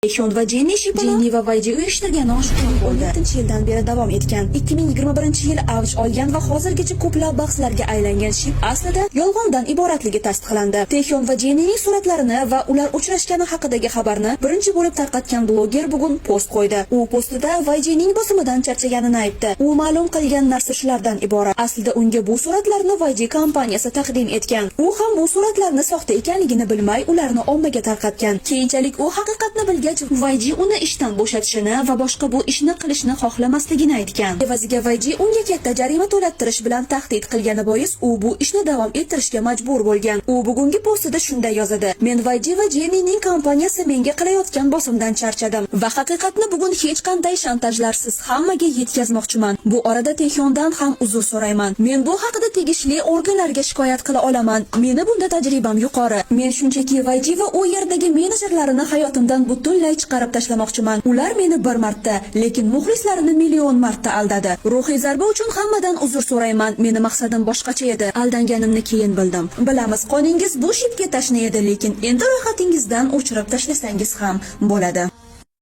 Taehyun va Jenni shipini Jenni va Vayji uyushtirgani oshkor bo'ldi. 7-yildan beri davom etgan 2021-yil avj olgan va hozirgacha ko'plab bahslarga aylangan ship aslida yolg'ondan iboratligi tasdiqlandi. Taehyun va Jennining suratlarini va ular uchrashgani haqidagi xabarni birinchi bo'lib tarqatgan bloger bugun post qo'ydi. U postida Vayjining bosimidan charchaganini aytdi. U ma'lum qilgan narsa shulardan iborat. Aslida unga bu suratlarni Vayji kompaniyasi taqdim etgan. U ham bu suratlarni soxta ekanligini bilmay, ularni ommaga tarqatgan. Keyinchalik u haqiqatni bilgan Vayji uni ishdan bo'shatishini va boshqa bu ishni qilishni xohlamasligini aytgan. Evaziga Vayji unga katta jarima to'lattirish bilan tahdid qilgani bois u bu ishni davom ettirishga majbur bo'lgan. U bugungi postida shunday yozadi: "Men Vayji va Jennining kompaniyasi menga qilayotgan bosimdan charchadim va haqiqatni bugun hech qanday shantajlarsiz hammaga yetkazmoqchiman. Bu orada Taehyundan ham uzr so'rayman. Men bu haqida tegishli organlarga shikoyat qila olaman. Meni bunda tajribam yuqori. Men shunchaki Vayji va u yerdagi menejerlarini hayotimdan butunlay chiqarib tashlamoqchiman. Ular meni bir marta, lekin muxlislarini million marta aldadi. Ruhiy zarba uchun hammadan uzr so'rayman. Meni maqsadim boshqacha edi. Aldanganimni keyin bildim. Bilamiz, qoningiz bu shipga tashna edi, lekin endi ro'yxatingizdan o'chirib tashlasangiz ham bo'ladi."